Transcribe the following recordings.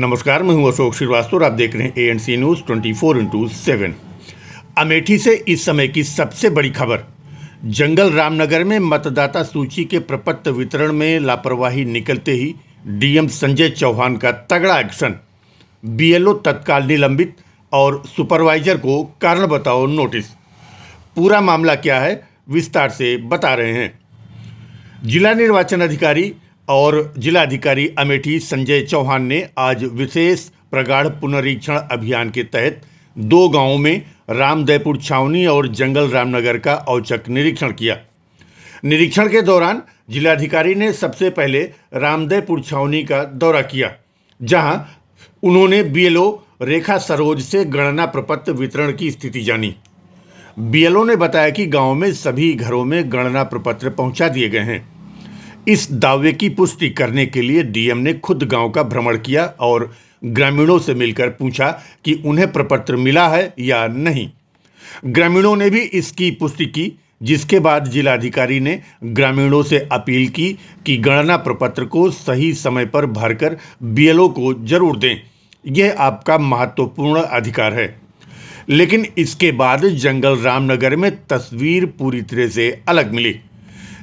नमस्कार, मैं हूं अशोक श्रीवास्तव और आप देख रहे हैं एएनसी न्यूज़ 24x7। अमेठी से इस समय की सबसे बड़ी खबर। जंगल रामनगर में मतदाता सूची के प्रपत्र वितरण में लापरवाही निकलते ही डीएम संजय चौहान का तगड़ा एक्शन। बीएलओ तत्काल निलंबित और सुपरवाइजर को कारण बताओ नोटिस। पूरा मामला क्या है, विस्तार से बता रहे हैं जिला निर्वाचन अधिकारी और जिलाधिकारी अमेठी संजय चौहान ने आज विशेष प्रगाढ़ पुनरीक्षण अभियान के तहत 2 गांवों में रामदयपुर छावनी और जंगल रामनगर का औचक निरीक्षण किया। निरीक्षण के दौरान जिलाधिकारी ने सबसे पहले रामदयपुर छावनी का दौरा किया, जहां उन्होंने बीएलओ रेखा सरोज से गणना प्रपत्र वितरण की स्थिति जानी। बीएलओ ने बताया कि गांव में सभी घरों में गणना प्रपत्र पहुंचा दिए गए हैं। इस दावे की पुष्टि करने के लिए डीएम ने खुद गांव का भ्रमण किया और ग्रामीणों से मिलकर पूछा कि उन्हें प्रपत्र मिला है या नहीं। ग्रामीणों ने भी इसकी पुष्टि की, जिसके बाद जिलाधिकारी ने ग्रामीणों से अपील की कि गणना प्रपत्र को सही समय पर भरकर बीएलओ को जरूर दें। यह आपका महत्वपूर्ण अधिकार है। लेकिन इसके बाद जंगल रामनगर में तस्वीर पूरी तरह से अलग मिली।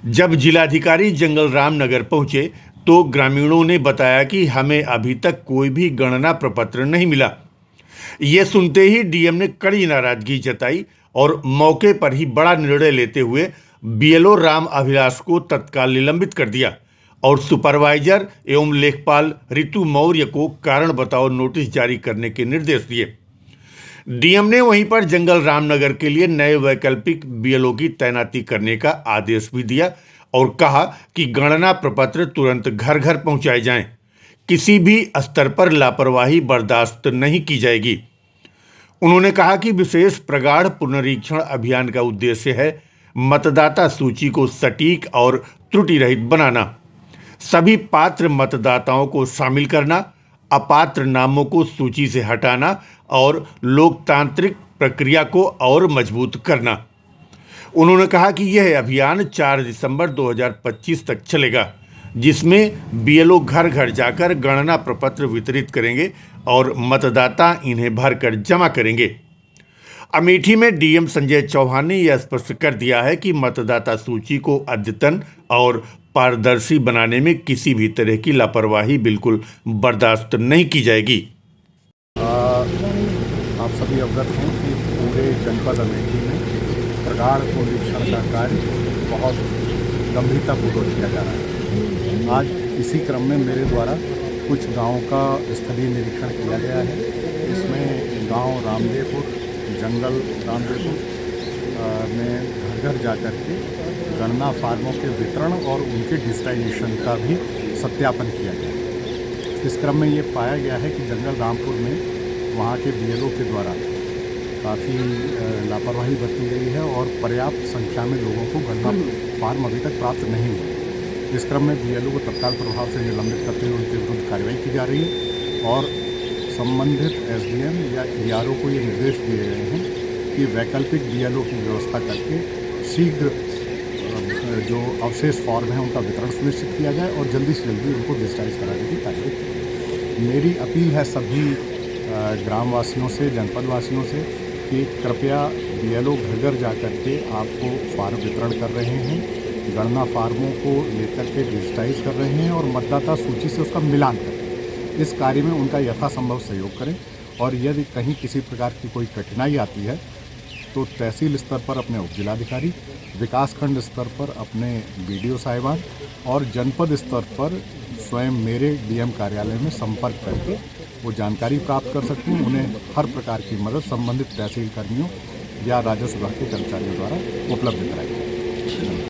जब जिलाधिकारी जंगल रामनगर पहुंचे तो ग्रामीणों ने बताया कि हमें अभी तक कोई भी गणना प्रपत्र नहीं मिला। ये सुनते ही डीएम ने कड़ी नाराजगी जताई और मौके पर ही बड़ा निर्णय लेते हुए बीएलओ राम अभिलाष को तत्काल निलंबित कर दिया और सुपरवाइजर एवं लेखपाल ऋतु मौर्य को कारण बताओ नोटिस जारी करने के निर्देश दिए। डीएम ने वहीं पर जंगल रामनगर के लिए नए वैकल्पिक बीएलओ की तैनाती करने का आदेश भी दिया और कहा कि गणना प्रपत्र तुरंत घर घर पहुंचाए जाएं। किसी भी स्तर पर लापरवाही बर्दाश्त नहीं की जाएगी। उन्होंने कहा कि विशेष प्रगाढ़ पुनरीक्षण अभियान का उद्देश्य है मतदाता सूची को सटीक और त्रुटि रहित बनाना, सभी पात्र मतदाताओं को शामिल करना, अपात्र नामों को सूची से हटाना और लोकतांत्रिक प्रक्रिया को और मजबूत करना। उन्होंने कहा कि यह अभियान 4 दिसंबर 2025 तक चलेगा, जिसमें बीएलओ घर घर जाकर गणना प्रपत्र वितरित करेंगे और मतदाता इन्हें भरकर जमा करेंगे। अमेठी में डीएम संजय चौहान ने यह स्पष्ट कर दिया है कि मतदाता सूची को अद्यतन और पारदर्शी बनाने में किसी भी तरह की लापरवाही बिल्कुल बर्दाश्त नहीं की जाएगी। आप सभी अवगत हैं कि पूरे जनपद अमेठी में प्रगाढ़ पुनरीक्षण का कार्य बहुत गंभीरतापूर्वक किया जा रहा है। आज इसी क्रम में मेरे द्वारा कुछ गांवों का स्थलीय निरीक्षण किया गया है। इसमें गांव रामदेवपुर, जंगल रामदेवपुर में घर घर जाकर के गणना फार्मों के वितरण और उनके डिजिटाइजेशन का भी सत्यापन किया गया। इस क्रम में ये पाया गया है कि जंगल रामपुर में वहाँ के बीएलओ के द्वारा काफ़ी लापरवाही बरती गई है और पर्याप्त संख्या में लोगों को गणना फार्म अभी तक प्राप्त नहीं हुए। इस क्रम में बीएलओ को तत्काल प्रभाव से निलंबित करते हुए उनके विरुद्ध कार्रवाई की जा रही है और संबंधित एसडीएम या ईआरओ को ये निर्देश दिए गए हैं कि वैकल्पिक बीएलओ की व्यवस्था करके शीघ्र जो अवशेष फॉर्म है उनका वितरण सुनिश्चित किया जाए और जल्दी से जल्दी उनको डिजिटाइज कराने की कार्रवाई की। मेरी अपील है सभी ग्रामवासियों से, जनपदवासियों से कि कृपया बीएलओ घर घर जाकर के आपको फार्म वितरण कर रहे हैं, गणना फार्मों को लेकर के डिजिटाइज कर रहे हैं और मतदाता सूची से उसका मिलान करें। इस कार्य में उनका यथासंभव सहयोग करें और यदि कहीं किसी प्रकार की कोई कठिनाई आती है तो तहसील स्तर पर अपने उपजिलाधिकारी, विकासखंड स्तर पर अपने बीडीओ साहिबान और जनपद स्तर पर स्वयं मेरे डीएम कार्यालय में संपर्क करके वो जानकारी प्राप्त कर सकते हैं। उन्हें हर प्रकार की मदद संबंधित तहसील कर्मियों या राजस्व विभाग के कर्मचारियों द्वारा उपलब्ध कराई जाए।